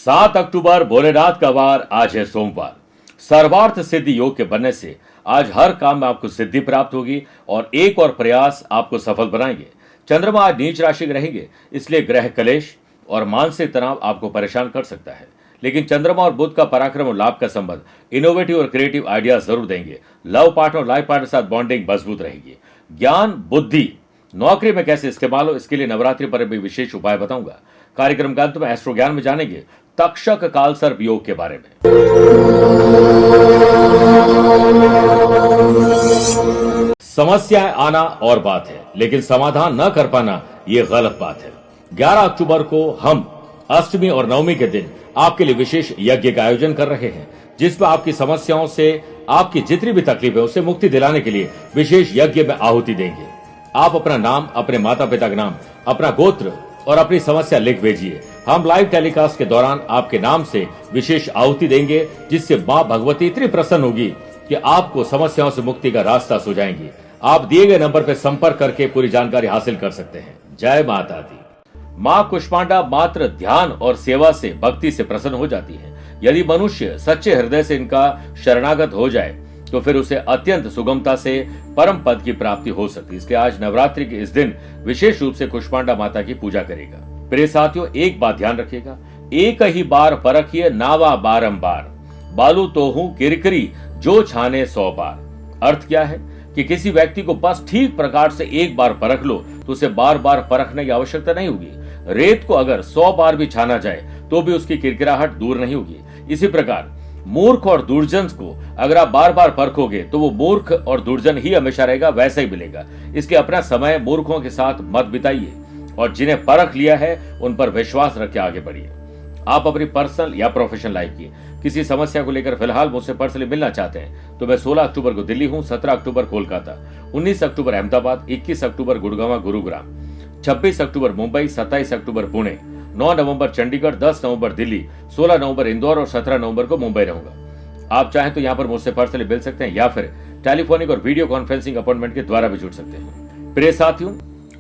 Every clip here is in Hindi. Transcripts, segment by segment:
7 अक्टूबर भोलेनाथ का वार। आज है सोमवार। सर्वार्थ सिद्धि योग के बनने से आज हर काम में आपको सिद्धि प्राप्त होगी और एक और प्रयास आपको सफल बनाएंगे। चंद्रमा आज नीच राशि में रहेंगे, इसलिए ग्रह कलेश और मानसिक तनाव आपको परेशान कर सकता है। लेकिन चंद्रमा और बुध का पराक्रम और लाभ का संबंध इनोवेटिव और क्रिएटिव आइडियाज जरूर देंगे। लव पार्टनर और लाइफ पार्टनर के साथ बॉन्डिंग मजबूत रहेगी। ज्ञान बुद्धि नौकरी में कैसे इस्तेमाल हो, इसके लिए नवरात्रि पर भी विशेष उपाय बताऊंगा। कार्यक्रम के अंत में एस्ट्रो ज्ञान में जानेंगे तक्षक कालसर्प योग के बारे में। समस्याएं आना और बात है, लेकिन समाधान न कर पाना यह गलत बात है। 11 अक्टूबर को हम अष्टमी और नवमी के दिन आपके लिए विशेष यज्ञ का आयोजन कर रहे हैं, जिसमें आपकी समस्याओं से, आपकी जितनी भी तकलीफ है उससे मुक्ति दिलाने के लिए विशेष यज्ञ में आहुति देंगे। आप अपना नाम, अपने माता पिता का नाम, अपना गोत्र और अपनी समस्या लिख भेजिए। हम लाइव टेलीकास्ट के दौरान आपके नाम से विशेष आहुति देंगे, जिससे मां भगवती इतनी प्रसन्न होगी कि आपको समस्याओं से मुक्ति का रास्ता सुझाएंगी। आप दिए गए नंबर पर संपर्क करके पूरी जानकारी हासिल कर सकते हैं। जय माता दी। मां कुष्मांडा मात्र ध्यान और सेवा से, भक्ति से प्रसन्न हो जाती है। यदि मनुष्य सच्चे हृदय से इनका शरणागत हो जाए तो फिर उसे अत्यंत सुगमता से परम पद की प्राप्ति हो सकती है। इसके आज नवरात्रि के इस दिन विशेष रूप से कुष्मांडा माता की पूजा करेगा। प्रिय साथियों, एक बात ध्यान रखिएगा, एक ही बार परखिए नावा बारंबार, बालू तो हूं किरकिरी जो छाने 100 बार। अर्थ क्या है कि किसी व्यक्ति को बस ठीक प्रकार से एक बार परख लो तो उसे बार बार परखने की आवश्यकता नहीं होगी। रेत को अगर 100 बार भी छाना जाए तो भी उसकी किरकिराहट दूर नहीं होगी। इसी प्रकार मूर्ख और दुर्जन को अगर आप बार बार परखोगे तो वो मूर्ख और दुर्जन ही हमेशा रहेगा, वैसा ही मिलेगा। इसलिए अपना समय मूर्खों के साथ मत बिताइए और जिन्हें परख लिया है उन पर विश्वास रख के आगे बढ़िए। आप अपनी पर्सनल या प्रोफेशनल लाइफ की किसी समस्या को लेकर फिलहाल मुझसे पर्सनली मिलना चाहते हैं तो मैं 16 अक्टूबर को दिल्ली हूं, 17 अक्टूबर कोलकाता, 19 अक्टूबर अहमदाबाद, 21 अक्टूबर गुड़गांव गुरुग्राम, 26 अक्टूबर मुंबई, 27 अक्टूबर पुणे, 9 नवंबर चंडीगढ़, 10 नवंबर दिल्ली, 16 नवंबर इंदौर और 17 नवंबर को मुंबई रहूंगा। आप चाहें तो यहां पर मुझसे पर्सनली मिल सकते हैं या फिर टेलीफोनिक और वीडियो कॉन्फ्रेंसिंग अपॉइंटमेंट के द्वारा भी जुड़ सकते हैं। प्रिय साथियों,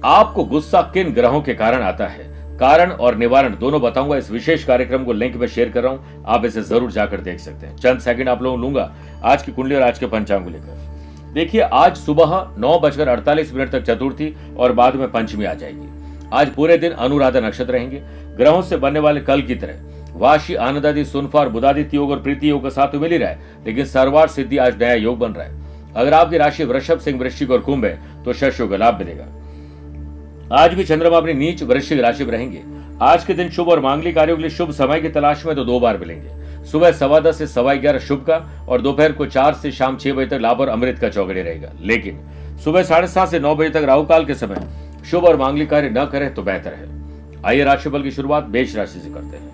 आपको गुस्सा किन ग्रहों के कारण आता है, कारण और निवारण दोनों बताऊंगा। इस विशेष कार्यक्रम को लिंक में शेयर कर रहा हूं, आप इसे जरूर जाकर देख सकते हैं। चंद सेकंड आप लोगों लूंगा आज की कुंडली और आज के पंचांग को लेकर। देखिए, आज सुबह 9:48 तक चतुर्थी और बाद में पंचमी आ जाएगी। आज पूरे दिन अनुराधा नक्षत्र रहेंगे। ग्रहों से बनने वाले कल की तरह वाशी, आनंदादि, सुनफा और बुधादित्य योग और प्रीति योग का साथ तो मिल ही रहा है, लेकिन सर्वार्थ सिद्धि आज नया योग बन रहा है। अगर आपकी राशि वृषभ, सिंह, वृश्चिक और कुंभ है तो शश योग का लाभ मिलेगा। आज भी चंद्रमा अपनी नीच वृश्चिक राशि में रहेंगे। आज के दिन शुभ और मांगलिक कार्यों के लिए शुभ समय की तलाश में तो 2 बार मिलेंगे। सुबह 10:15 से 11:15 शुभ का और दोपहर को 4 से शाम 6 बजे तक लाभ और अमृत का चौगड़े रहेगा। लेकिन सुबह 7:30 से 9 बजे तक राहु काल के समय शुभ और मांगलिक कार्य न करें तो बेहतर है। आइए राशिफल की शुरुआत मेष राशि से करते हैं।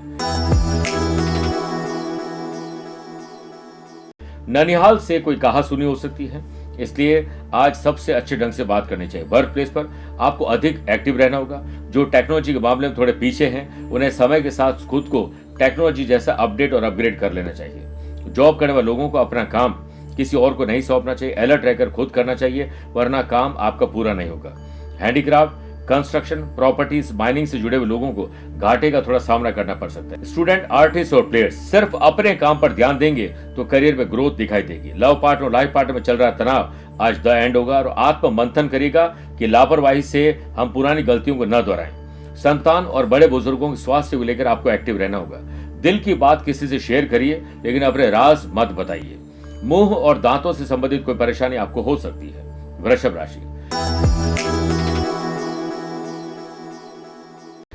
ननिहाल से कोई कहा सुनी हो सकती है, इसलिए आज सबसे अच्छे ढंग से बात करनी चाहिए। वर्क प्लेस पर आपको अधिक एक्टिव रहना होगा। जो टेक्नोलॉजी के मामले में थोड़े पीछे हैं उन्हें समय के साथ खुद को टेक्नोलॉजी जैसा अपडेट और अपग्रेड कर लेना चाहिए। जॉब करने वाले लोगों को अपना काम किसी और को नहीं सौंपना चाहिए। अलर्ट रहकर खुद करना चाहिए, वरना काम आपका पूरा नहीं होगा। हैंडीक्राफ्ट, कंस्ट्रक्शन, प्रॉपर्टीज, माइनिंग से जुड़े हुए लोगों को घाटे का थोड़ा सामना करना पड़ सकता है। स्टूडेंट, आर्टिस्ट और प्लेयर्स सिर्फ अपने काम पर ध्यान देंगे तो करियर में ग्रोथ दिखाई देगी। लव पार्टनर और लाइफ पार्टनर में चल रहा तनाव आज द एंड होगा और आत्म मंथन करेगा कि लापरवाही से हम पुरानी गलतियों को न दोहराएं। संतान और बड़े बुजुर्गों के स्वास्थ्य को लेकर आपको एक्टिव रहना होगा। दिल की बात किसी से शेयर करिए, लेकिन अपने राज मत बताइए। मुंह और दांतों से संबंधित कोई परेशानी आपको हो सकती है। वृषभ राशि,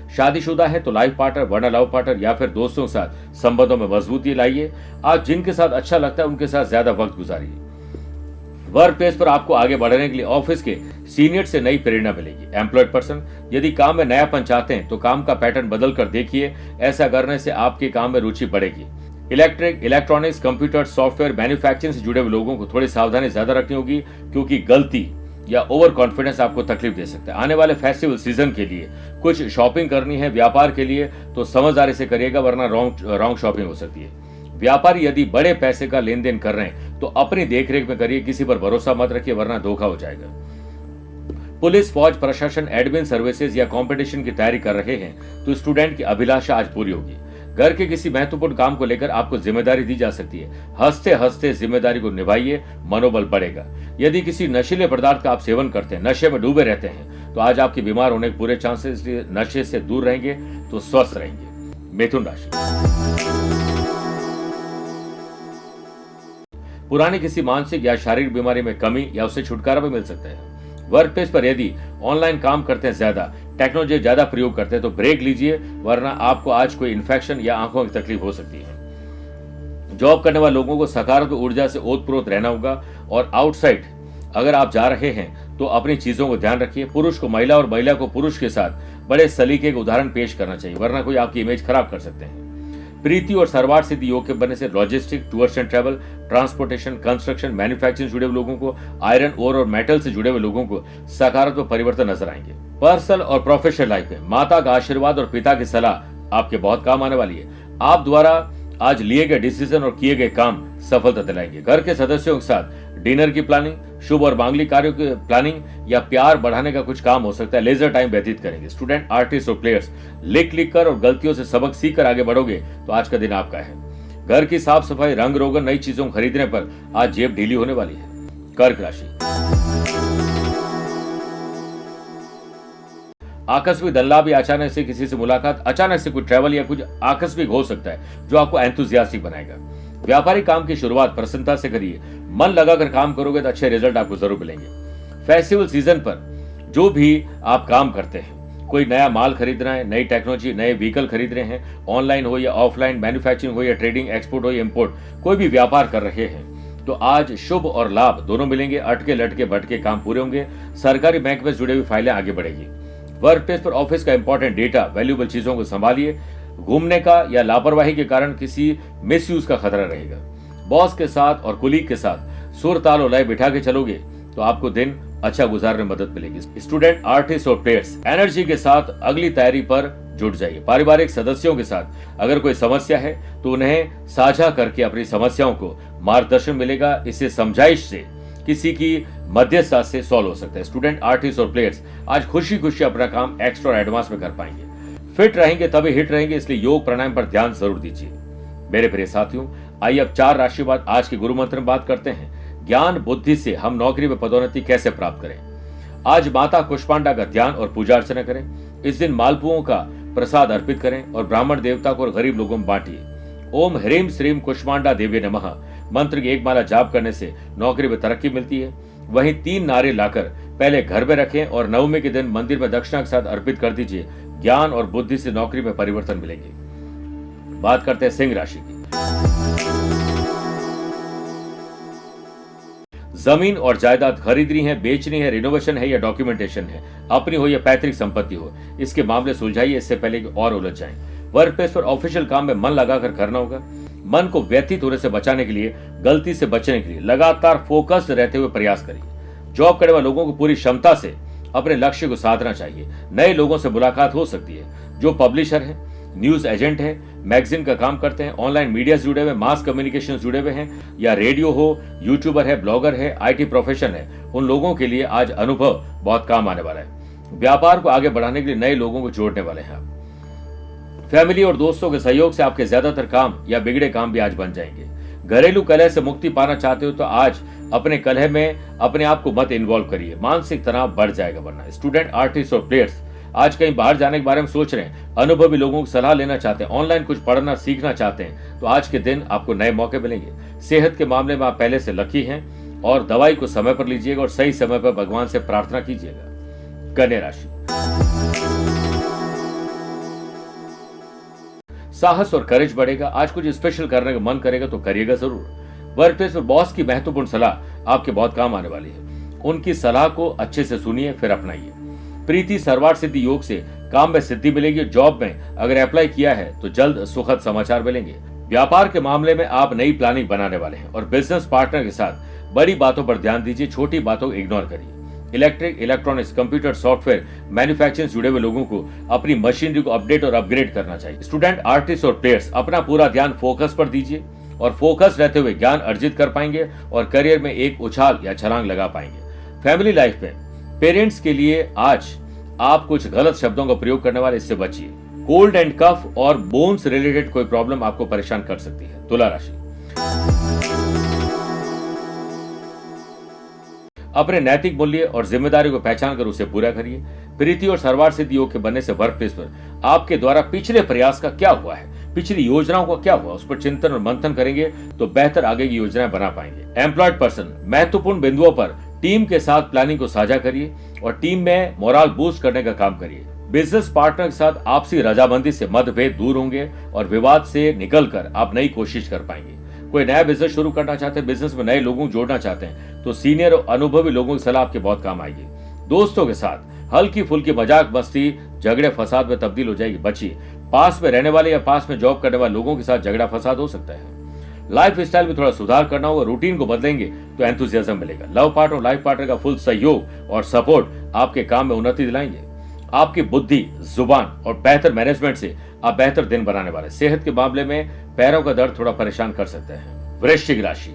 शादीशुदा है तो लाइफ पार्टनर वरना लव पार्टनर या फिर दोस्तों के साथ संबंधों में मजबूती लाइए। आज जिनके साथ अच्छा लगता है उनके साथ ज्यादा वक्त गुजारिए। वर्क प्लेस पर आपको आगे बढ़ने के लिए ऑफिस के सीनियर से नई प्रेरणा मिलेगी। एम्प्लॉयड पर्सन, यदि काम में नयापन चाहते हैं तो काम का पैटर्न बदल कर देखिए। ऐसा करने से आपके काम में रुचि बढ़ेगी। Electric, electronics, computer, software, manufacturing से जुड़े हुए लोगों को थोड़ी सावधानी ज्यादा रखनी होगी, क्योंकि गलती या ओवर कॉन्फिडेंस आपको तकलीफ दे सकता है। आने वाले फेस्टिवल सीजन के लिए कुछ शॉपिंग करनी है व्यापार के लिए तो समझदारी से करिएगा, वरना रॉन्ग शॉपिंग हो सकती है। व्यापारी यदि बड़े पैसे का लेन देन कर रहे हैं तो अपनी देखरेख में करिए, किसी पर भरोसा मत रखिए वरना धोखा हो जाएगा। पुलिस, फौज, प्रशासन, एडमिन सर्विसेज या कंपटीशन की तैयारी कर रहे हैं तो स्टूडेंट की अभिलाषा आज पूरी होगी। घर के किसी महत्वपूर्ण काम को लेकर आपको जिम्मेदारी दी जा सकती है। हंसते हंसते जिम्मेदारी को निभाइए, मनोबल बढ़ेगा। यदि किसी नशीले पदार्थ का आप सेवन करते हैं, नशे में डूबे रहते हैं, तो आज आपके बीमार होने के पूरे चांसेस, इसलिए नशे से दूर रहेंगे तो स्वस्थ रहेंगे। मिथुन राशि, पुरानी किसी मानसिक या शारीरिक बीमारी में कमी या उससे छुटकारा भी मिल सकता है। वर्क प्लेस पर यदि ऑनलाइन काम करते हैं, ज्यादा टेक्नोलॉजी ज्यादा प्रयोग करते हैं तो ब्रेक लीजिए, वरना आपको आज कोई इन्फेक्शन या आंखों की तकलीफ हो सकती है। जॉब करने वाले लोगों को सकारात्मक ऊर्जा से ओतप्रोत रहना होगा। और आउटसाइड अगर आप जा रहे हैं तो अपनी चीजों को ध्यान रखिए। पुरुष को महिला और महिला को पुरुष के साथ बड़े सलीके के उदाहरण पेश करना चाहिए, वरना कोई आपकी इमेज खराब कर सकते हैं। प्रीति और सर्वार्थ सिद्धि योग के बनने से logistic, tours and travel, transportation, construction, manufacturing जुड़े हुए लोगों को, आयरन ओर और मेटल से जुड़े हुए लोगों को सकारात्मक परिवर्तन नजर आएंगे। पर्सनल और प्रोफेशनल लाइफ में माता का आशीर्वाद और पिता की सलाह आपके बहुत काम आने वाली है। आप द्वारा आज लिए गए डिसीजन और किए गए काम सफलता दिलाएंगे। घर के सदस्यों के साथ डिनर की प्लानिंग, शुभ और मांगलिक कार्यों की प्लानिंग या प्यार बढ़ाने का कुछ काम हो सकता है। लेजर टाइम व्यतीत करेंगे। स्टूडेंट, आर्टिस्ट और प्लेयर्स लिख कर और गलतियों से सबक सीख कर आगे बढ़ोगे तो आज का दिन आपका है। घर की साफ सफाई, रंग रोगन, नई चीजों खरीदने पर आज जेब ढीली होने वाली है। कर्क राशि, आकस्मिक धन लाभ या अचानक से किसी से मुलाकात, अचानक से कुछ ट्रैवल या कुछ आकस्मिक हो सकता है जो आपको एंथुसियास्टिक बनाएगा। व्यापारिक काम की शुरुआत प्रसन्नता से करिए। मन लगाकर काम करोगे तो अच्छे रिजल्ट आपको जरूर मिलेंगे। फेस्टिवल सीजन पर जो भी आप काम करते हैं, कोई नया माल खरीदना है, नई टेक्नोलॉजी, नए व्हीकल खरीद रहे हैं, ऑनलाइन हो या ऑफलाइन, मैन्युफैक्चरिंग हो या ट्रेडिंग, एक्सपोर्ट हो या इंपोर्ट, कोई भी व्यापार कर रहे हैं तो आज शुभ और लाभ दोनों मिलेंगे। अटके लटके भटके काम पूरे होंगे। सरकारी बैंक में जुड़े हुई फाइलें आगे बढ़ेगी। वर्क प्लेस पर ऑफिस का इंपॉर्टेंट डेटा, वैल्यूएबल चीजों को संभालिए। घूमने का या लापरवाही के कारण किसी मिसयूज का खतरा रहेगा। बॉस के साथ और कुलीग के साथ सुर ताल और लय बिठा के चलोगे तो आपको दिन अच्छा गुजारने में मदद मिलेगी। स्टूडेंट, आर्टिस्ट और प्लेयर्स एनर्जी के साथ अगली तैयारी पर जुट जाइए। पारिवारिक सदस्यों के साथ अगर कोई समस्या है तो उन्हें साझा करके अपनी समस्याओं को मार्गदर्शन मिलेगा। इससे समझाइश से, किसी की मध्यस्थता से सॉल्व हो सकता है। स्टूडेंट, आर्टिस्ट और प्लेयर्स आज खुशी खुशी अपना काम एक्स्ट्रा और एडवांस में कर पाएंगे। फिट रहेंगे तभी हिट रहेंगे, इसलिए योग प्राणायाम पर ध्यान जरूर दीजिए। मेरे प्रिय साथियों, आइए अब 4 राशि बाद आज के गुरु मंत्र में बात करते हैं। ज्ञान बुद्धि से हम नौकरी में पदोन्नति कैसे प्राप्त करें। आज माता कुष्मांडा का ध्यान और पूजा अर्चना करें। इस दिन मालपुओं का प्रसाद अर्पित करें और ब्राह्मण देवता को और गरीब लोगों में बांटिए। ओम ह्रीम श्रीम कुष्मांडा देवी नमः मंत्र की एक माला जाप करने से नौकरी में तरक्की मिलती है। वहीं 3 नारे लाकर पहले घर में रखें और नवमी के दिन मंदिर में दक्षिणा के साथ अर्पित कर दीजिए। ज्ञान और बुद्धि से नौकरी में परिवर्तन मिलेंगे। बात करते हैं सिंह राशि की। जमीन और जायदाद खरीदनी है, बेचनी है, रिनोवेशन है या डॉक्यूमेंटेशन है, अपनी हो या पैतृक संपत्ति हो, इसके मामले सुलझाइए इससे पहले कि और उलझ जाएं। वर्क प्लेस पर ऑफिशियल काम में मन लगाकर करना होगा। मन को व्यतीत होने से बचाने के लिए, गलती से बचने के लिए लगातार फोकस्ड रहते हुए प्रयास करिए। जॉब करने वाले लोगों को पूरी क्षमता से अपने लक्ष्य को साधना चाहिए। नए लोगों से मुलाकात हो सकती है। जो पब्लिशर है, न्यूज एजेंट है, मैगजीन का काम करते हैं, ऑनलाइन मीडिया से जुड़े हुए, मास कम्युनिकेशन जुड़े हुए हैं, या रेडियो हो, यूट्यूबर है, ब्लॉगर है, आईटी प्रोफेशन है, उन लोगों के लिए आज अनुभव बहुत काम आने वाला है। व्यापार को आगे बढ़ाने के लिए नए लोगों को जोड़ने वाले हैं। फैमिली और दोस्तों के सहयोग से आपके ज्यादातर काम या बिगड़े काम भी आज बन जाएंगे। घरेलू कलह से मुक्ति पाना चाहते हो तो आज अपने कलह में अपने आप को मत इन्वॉल्व करिए, मानसिक तनाव बढ़ जाएगा वरना। स्टूडेंट, आर्टिस्ट और प्लेयर्स आज कहीं बाहर जाने के बारे में सोच रहे हैं, अनुभवी लोगों की सलाह लेना चाहते हैं, ऑनलाइन कुछ पढ़ना सीखना चाहते हैं तो आज के दिन आपको नए मौके मिलेंगे। सेहत के मामले में आप पहले से लकी हैं और दवाई को समय पर लीजिएगा और सही समय पर भगवान से प्रार्थना कीजिएगा। कन्या राशि, साहस और करेज बढ़ेगा। आज कुछ स्पेशल करने का मन करेगा तो करिएगा जरूर। वर्क प्लेस पर बॉस की महत्वपूर्ण सलाह आपके बहुत काम आने वाली है। उनकी सलाह को अच्छे से सुनिए फिर अपनाइए। प्रीति सर्वार्थ सिद्धि योग से काम में सिद्धि मिलेगी। जॉब में अगर अप्लाई किया है तो जल्द सुखद समाचार मिलेंगे। व्यापार के मामले में आप नई प्लानिंग बनाने वाले हैं और बिजनेस पार्टनर के साथ बड़ी बातों पर ध्यान दीजिए, छोटी बातों को इग्नोर करिए। Electric, electronics, computer, software, manufacturing जुड़े हुए लोगों को अपनी मशीनरी को अपडेट और अपग्रेड करना चाहिए। स्टूडेंट, आर्टिस्ट और प्लेयर्स अपना पूरा ध्यान फोकस पर दीजिए और फोकस रहते हुए ज्ञान अर्जित कर पाएंगे और करियर में एक उछाल या छलांग लगा पाएंगे। फैमिली लाइफ में पेरेंट्स के लिए आज आप कुछ गलत शब्दों का प्रयोग करने वाले, इससे बचिए। कोल्ड एंड कफ और बोन्स रिलेटेड कोई प्रॉब्लम आपको परेशान कर सकती है। तुला राशि, अपने नैतिक मूल्य और जिम्मेदारी को पहचान कर उसे पूरा करिए। प्रीति और सर्वार्थ सिद्धि योग के बनने से वर्क प्लेस पर आपके द्वारा पिछले प्रयास का क्या हुआ है, पिछली योजनाओं का क्या हुआ, उस पर चिंतन और मंथन करेंगे तो बेहतर आगे की योजनाएं बना पाएंगे। एम्प्लॉयड पर्सन, महत्वपूर्ण बिंदुओं पर टीम के साथ प्लानिंग को साझा करिए और टीम में मोरल बूस्ट करने का काम करिए। बिजनेस पार्टनर के साथ आपसी रजामंदी से मतभेद दूर होंगे और विवाद से निकलकर आप नई कोशिश कर पाएंगे। कोई नया बिजनेस शुरू करना चाहते हैं, बिजनेस में नए लोगों को जोड़ना चाहते हैं तो सीनियर और अनुभवी लोगों की सलाह आपके बहुत काम आएगी। दोस्तों के साथ हल्की फुल्की मजाक मस्ती झगड़े फसाद में तब्दील हो जाएगी, बचिए। पास में रहने वाले या पास में जॉब करने वाले लोगों के साथ झगड़ा फसाद हो सकता है। लाइफ स्टाइल में थोड़ा सुधार करना होगा, रूटीन को बदलेंगे तो एंथुसियाज्म मिलेगा। लव पार्टनर और लाइफ पार्टनर का फुल सहयोग और सपोर्ट आपके काम में उन्नति दिलाएंगे। आपकी बुद्धि, जुबान और बेहतर मैनेजमेंट से आप बेहतर दिन बनाने वाले। सेहत के मामले में पैरों का दर्द थोड़ा परेशान कर सकते हैं। वृश्चिक राशि,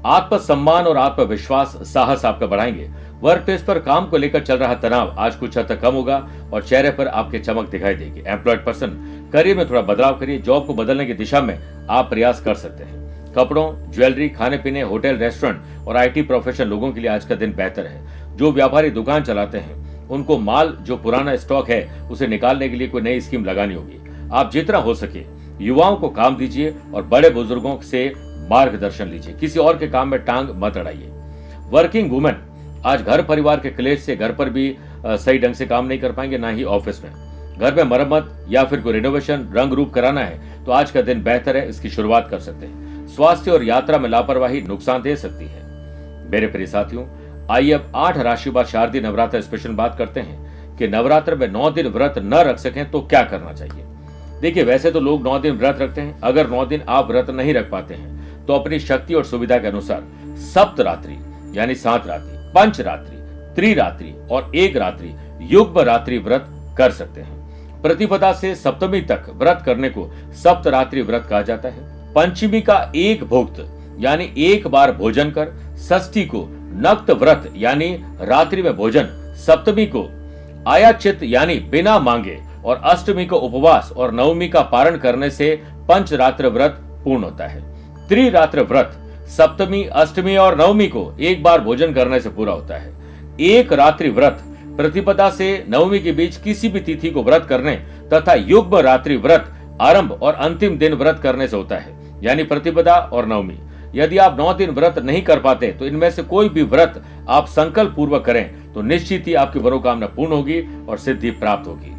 आत्मसम्मान और आत्मविश्वास साहस आपका बढ़ाएंगे। वर्क प्लेस पर काम को लेकर चल रहा तनाव आज कुछ हद तक कम होगा और चेहरे पर आपके चमक दिखाई देगी। एम्प्लॉयड पर्सन, करियर में थोड़ा बदलाव करिए। जॉब को बदलने की दिशा में आप प्रयास कर सकते हैं। कपड़ों, ज्वेलरी, खाने पीने, होटल, रेस्टोरेंट और आईटी प्रोफेशन लोगों के लिए आज का दिन बेहतर है। जो व्यापारी दुकान चलाते हैं उनको माल जो पुराना स्टॉक है उसे निकालने के लिए कोई नई स्कीम लगानी होगी। आप जितना हो सके युवाओं को काम दीजिए और बड़े बुजुर्गों से मार्गदर्शन लीजिए। किसी और के काम में टांग मत अड़ाइए। वर्किंग वुमेन, आज घर परिवार के क्लेश से घर पर भी सही ढंग से काम नहीं कर पाएंगे, ना ही ऑफिस में। घर में मरम्मत या फिर कोई रिनोवेशन, रंग रूप कराना है तो आज का दिन बेहतर है, इसकी शुरुआत कर सकते हैं। स्वास्थ्य और यात्रा में लापरवाही नुकसान दे सकती है। मेरे प्रिय साथियों, आइए अब 8 राशि बाद शारदीय नवरात्र स्पेशल बात करते हैं कि नवरात्र में 9 दिन व्रत न रख सकें तो क्या करना चाहिए। देखिए, वैसे तो लोग 9 दिन व्रत रखते हैं। अगर 9 दिन आप व्रत नहीं रख पाते हैं तो अपनी शक्ति और सुविधा के अनुसार सप्तरात्रि यानी 7 रात्रि, पंचरात्रि, त्रिरात्रि और 1 रात्रि युग्म रात्रि व्रत कर सकते हैं। प्रतिपदा से सप्तमी तक व्रत करने को सप्तरात्रि व्रत कहा जाता है। पंचमी का एक भुक्त यानी एक बार भोजन कर, षष्ठी को नक्त व्रत यानी रात्रि में भोजन, सप्तमी को आयाचित यानी बिना मांगे और अष्टमी को उपवास और नवमी का पारण करने से पंचरात्र व्रत पूर्ण होता है। त्रिरात्र व्रत सप्तमी, अष्टमी और नवमी को एक बार भोजन करने से पूरा होता है। एक रात्रि व्रत प्रतिपदा से नवमी के बीच किसी भी तिथि को व्रत करने तथा युग्म रात्रि व्रत आरंभ और अंतिम दिन व्रत करने से होता है, यानी प्रतिपदा और नवमी। यदि आप 9 दिन व्रत नहीं कर पाते तो इनमें से कोई भी व्रत आप संकल्प पूर्वक करें तो निश्चित ही आपकी मनोकामना पूर्ण होगी और सिद्धि प्राप्त होगी।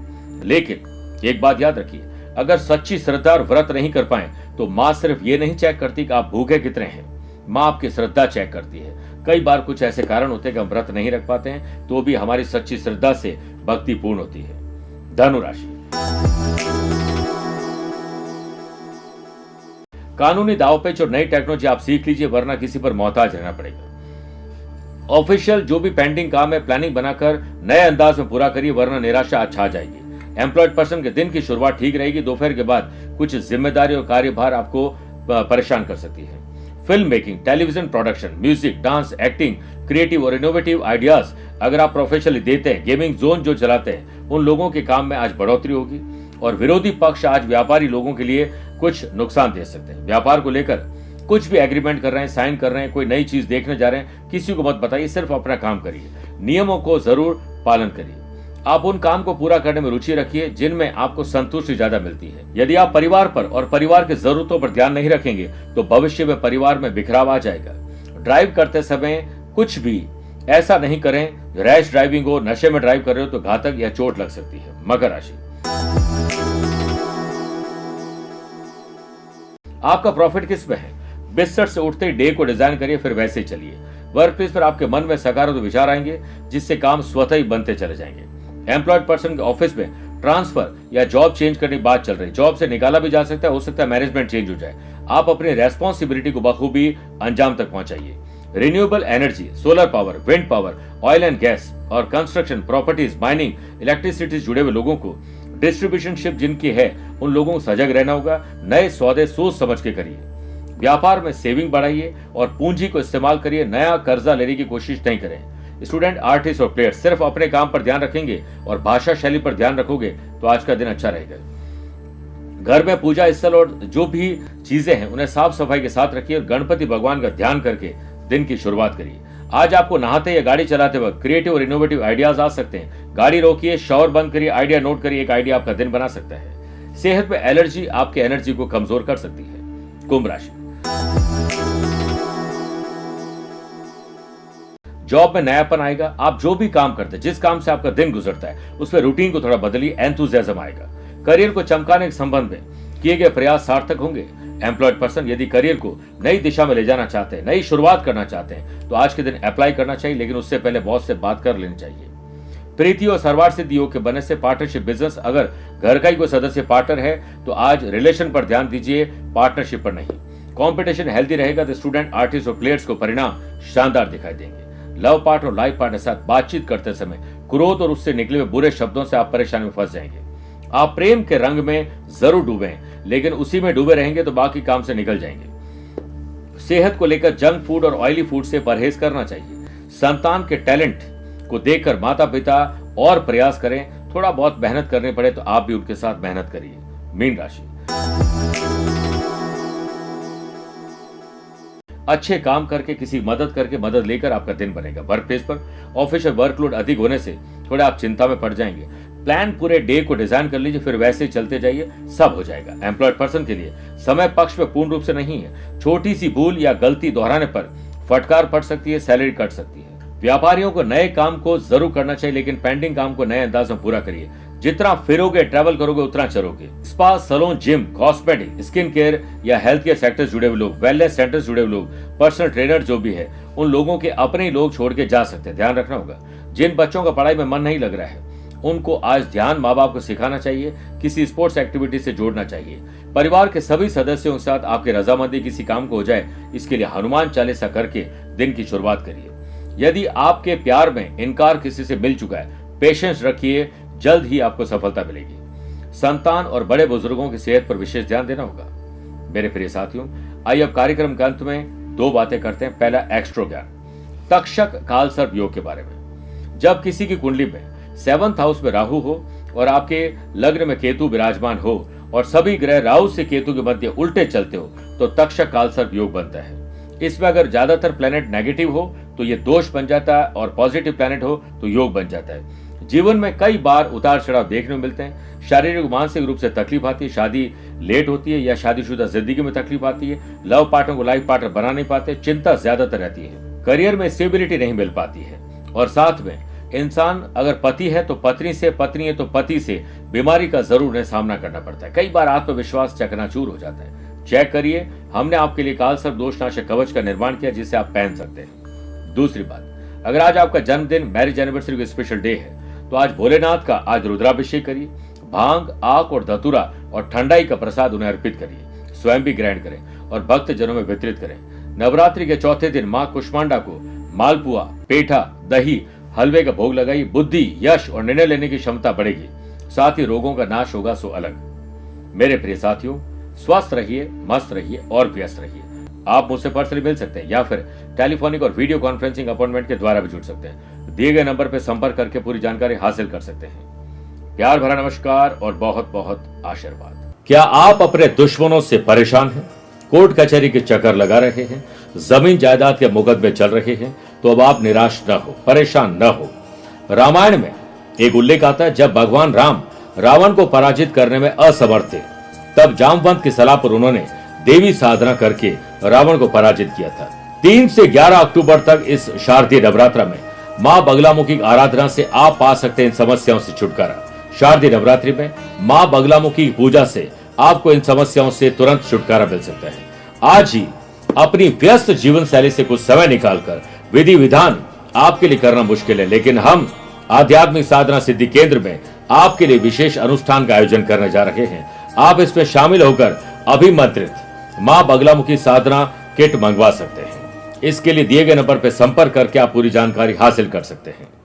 लेकिन एक बात याद रखिए, अगर सच्ची श्रद्धा और व्रत नहीं कर पाए तो माँ सिर्फ ये नहीं चेक करती कि आप भूखे कितने हैं, माँ आपकी श्रद्धा चेक करती है। कई बार कुछ ऐसे कारण होते हैं कि हम व्रत नहीं रख पाते हैं तो भी हमारी सच्ची श्रद्धा से भक्ति पूर्ण होती है। धनुराशि, कानूनी दावपेच और नई टेक्नोलॉजी आप सीख लीजिए वरना किसी पर मोहताज रहना पड़ेगा। ऑफिशियल जो भी पेंडिंग काम है प्लानिंग बनाकर नए अंदाज में पूरा करिए वरना निराशा छा जाएगी। एम्प्लॉयड पर्सन के दिन की शुरुआत ठीक रहेगी। दोपहर के बाद कुछ जिम्मेदारी और कार्यभार आपको परेशान कर सकती है। Film making, television production, music, dance, acting, creative और इनोवेटिव आइडियाज अगर आप प्रोफेशनली देते हैं, गेमिंग जोन जो चलाते हैं, उन लोगों के काम में आज बढ़ोतरी होगी। और विरोधी पक्ष आज व्यापारी लोगों के लिए कुछ नुकसान दे सकते हैं। व्यापार को लेकर कुछ भी एग्रीमेंट कर रहे हैं, साइन कर रहे हैं, कोई नई चीज देखने जा रहे हैं, किसी को मत बताइए, सिर्फ अपना काम करिए। नियमों को जरूर पालन करिए। आप उन काम को पूरा करने में रुचि रखिए जिनमें आपको संतुष्टि ज्यादा मिलती है। यदि आप परिवार पर और परिवार की जरूरतों पर ध्यान नहीं रखेंगे तो भविष्य में परिवार में बिखराव आ जाएगा। ड्राइव करते समय कुछ भी ऐसा नहीं करें, रैश ड्राइविंग हो, नशे में ड्राइव कर रहे हो तो घातक या चोट लग सकती है। मकर राशि, आपका प्रॉफिट किस में है? बिस्तर से उठते ही डे को डिजाइन करिए, फिर वैसे ही चलिए। वर्क प्लेस पर आपके मन में सकारात्मक विचार आएंगे जिससे काम स्वतः ही बनते चले जाएंगे। एम्प्लॉयड पर्सन के ऑफिस में ट्रांसफर या जॉब चेंज करने की बात चल रही है। जॉब से निकाला भी जा सकता है, हो सकता है मैनेजमेंट चेंज हो जाए। आप अपनी रेस्पॉन्सिबिलिटी को बखूबी अंजाम तक पहुंचाइए। Renewable energy, solar power, wind power, oil and gas और कंस्ट्रक्शन, प्रॉपर्टीज, माइनिंग, इलेक्ट्रिसिटी से जुड़े हुए लोगों को, डिस्ट्रीब्यूशनशिप जिनकी है उन लोगों को सजग रहना होगा। नए सौदे सोच समझ के करिए। व्यापार में सेविंग बढ़ाइए और पूंजी को इस्तेमाल करिए। नया कर्जा लेने की कोशिश नहीं करें। स्टूडेंट, आर्टिस्ट और प्लेयर्स सिर्फ अपने काम पर ध्यान रखेंगे और भाषा शैली पर ध्यान रखोगे तो आज का दिन अच्छा रहेगा। घर में पूजा स्थल और जो भी चीजें हैं उन्हें साफ सफाई के साथ रखिए और गणपति भगवान का ध्यान करके दिन की शुरुआत करिए। आज आपको नहाते या गाड़ी चलाते वक्त क्रिएटिव और इनोवेटिव आइडियाज आ सकते हैं। गाड़ी रोकिए, शॉवर बंद करिए, आइडिया नोट करिए, एक आइडिया आपका दिन बना सकता है। सेहत में एलर्जी आपकी एनर्जी को कमजोर कर सकती है। कुंभ राशि, जॉब में नयापन आएगा। आप जो भी काम करते हैं, जिस काम से आपका दिन गुजरता है, उसमें रूटीन को थोड़ा बदलिए, एंथुजियाज्म आएगा। करियर को चमकाने के संबंध में किए गए प्रयास सार्थक होंगे। एम्प्लॉयड पर्सन यदि करियर को नई दिशा में ले जाना चाहते हैं, नई शुरुआत करना चाहते हैं, तो आज के दिन अप्लाई करना चाहिए, लेकिन उससे पहले बॉस से बात कर लेनी चाहिए। प्रीति और सर्वार्थ सिद्धि योग के बनने से पार्टनरशिप बिजनेस, अगर घर का ही कोई सदस्य पार्टनर है तो आज रिलेशन पर ध्यान दीजिए, पार्टनरशिप पर नहीं। कंपटीशन हेल्दी रहेगा तो स्टूडेंट, आर्टिस्ट और प्लेयर्स को परिणाम शानदार दिखाई देंगे। लव पार्टनर और लाइफ पार्टनर के साथ बातचीत करते समय क्रोध और उससे निकले हुए बुरे शब्दों से आप परेशानी में फंस जाएंगे। आप प्रेम के रंग में जरूर डूबे, लेकिन उसी में डूबे रहेंगे तो बाकी काम से निकल जाएंगे। सेहत को लेकर जंक फूड और ऑयली फूड से परहेज करना चाहिए। संतान के टैलेंट को देखकर माता पिता और प्रयास करें, थोड़ा बहुत मेहनत करनी पड़े तो आप भी उनके साथ मेहनत करिए। मीन राशि, अच्छे काम करके, किसी मदद करके, मदद लेकर आपका दिन बनेगा। वर्क प्लेस पर ऑफिशियल वर्कलोड अधिक होने से थोड़ा आप चिंता में पड़ जाएंगे। प्लान पूरे डे को डिजाइन कर लीजिए, फिर वैसे ही चलते जाइए, सब हो जाएगा। एम्प्लॉयड पर्सन के लिए समय पक्ष में पूर्ण रूप से नहीं है। छोटी सी भूल या गलती दोहराने पर फटकार पड़ सकती है, सैलरी कट सकती है। व्यापारियों को नए काम को जरूर करना चाहिए, लेकिन पेंडिंग काम को नए अंदाज में पूरा करिए। जितना फिरोगे, ट्रैवल करोगे, उतना चलोगे। Spa, salon, gym, cosmetic, skin care या हेल्थ केयर सेक्टर जुड़े हुए लोग, वेलनेस सेंटर जुड़े हुए लोग, पर्सनल ट्रेनर जो भी है, उन लोगों के अपने ही लोग छोड़ के जा सकते हैं, ध्यान रखना होगा। जिन बच्चों का पढ़ाई में मन नहीं लग रहा है, उनको आज ध्यान माँ बाप को सिखाना चाहिए, किसी स्पोर्ट्स एक्टिविटी से जोड़ना चाहिए। परिवार के सभी सदस्यों के साथ आपकी रजामंदी किसी काम को हो जाए, इसके लिए हनुमान चालीसा करके दिन की शुरुआत करिए। यदि आपके प्यार में इनकार किसी से मिल चुका है, पेशेंस रखिए, जल्द ही आपको सफलता मिलेगी। संतान और बड़े बुजुर्गों की सेहत पर विशेष ध्यान देना होगा। मेरे प्रिय साथियों, आइए अब कार्यक्रम के अंत में दो बातें करते हैं। पहला, एक्स्ट्रो ज्ञान, तक्षक कालसर्प योग के बारे में। जब किसी की कुंडली में 7th हाउस में राहु हो और आपके लग्न में केतु विराजमान हो और सभी ग्रह राहु से केतु के मध्य उल्टे चलते हो तो तक्षक कालसर्प योग बनता है। इसमें अगर ज्यादातर प्लेनेट नेगेटिव हो तो ये दोष बन जाता है और पॉजिटिव प्लेनेट हो तो योग बन जाता है। जीवन में कई बार उतार चढ़ाव देखने को मिलते हैं। शारीरिक मानसिक रूप से तकलीफ आती है, शादी लेट होती है या शादीशुदा जिंदगी में तकलीफ आती है, लव पार्टनर को लाइफ पार्टनर बना नहीं पाते, चिंता ज्यादातर रहती है, करियर में स्टेबिलिटी नहीं मिल पाती है, और साथ में इंसान अगर पति है तो पत्नी से, पत्नी है तो पति से बीमारी का जरूर उन्हें सामना करना पड़ता है। कई बार आत्मविश्वास चकनाचूर हो जाता है। चेक करिए, हमने आपके लिए कालसर्प दोषनाशक कवच का निर्माण किया जिसे आप पहन सकते हैं। दूसरी बात, अगर आज आपका जन्मदिन, मैरिज एनिवर्सरी का स्पेशल डे है तो आज भोलेनाथ का आज रुद्राभिषेक करिए। भांग, आक और धतूरा और ठंडाई का प्रसाद उन्हें अर्पित करिए। स्वयं भी ग्रहण करें और भक्त जनों में वितरित करें। नवरात्रि के चौथे दिन मां कुष्मांडा को मालपुआ, पेठा, दही, हलवे का भोग लगाइए। बुद्धि, यश और निर्णय लेने की क्षमता बढ़ेगी, साथ ही रोगों का नाश होगा, सो अलग। मेरे प्रिय साथियों, स्वस्थ रहिए, मस्त रहिए और व्यस्त रहिए। आप मुझसे पर्सनली मिल सकते हैं या फिर टेलीफोनिक और वीडियो कॉन्फ्रेंसिंग अपॉइंटमेंट के द्वारा भी जुड़ सकते हैं। दिए गए नंबर पर संपर्क करके पूरी जानकारी हासिल कर सकते हैं। प्यार भरा नमस्कार और बहुत बहुत आशीर्वाद। क्या आप अपने दुश्मनों से परेशान हैं? कोर्ट कचहरी के चक्कर लगा रहे हैं, जमीन जायदाद के मुकदमे चल रहे हैं? तो अब आप निराश न हो, परेशान न हो। रामायण में एक उल्लेख आता है, जब भगवान राम रावण को पराजित करने में असमर्थ थे, तब जामवंत की सलाह पर उन्होंने देवी साधना करके रावण को पराजित किया था। 3 से 11 अक्टूबर तक इस शारदीय नवरात्र में मां बगलामुखी की आराधना से आप पा सकते हैं इन समस्याओं से छुटकारा। शारदीय नवरात्रि में मां बगलामुखी की पूजा से आपको इन समस्याओं से तुरंत छुटकारा मिल सकता है। आज ही अपनी व्यस्त जीवन शैली से कुछ समय निकालकर विधि विधान आपके लिए करना मुश्किल है, लेकिन हम आध्यात्मिक साधना सिद्धि केंद्र में आपके लिए विशेष अनुष्ठान का आयोजन करने जा रहे हैं। आप इसमें शामिल होकर अभिमंत्रित मां बगलामुखी साधना किट मंगवा सकते हैं। इसके लिए दिए गए नंबर पर संपर्क करके आप पूरी जानकारी हासिल कर सकते हैं।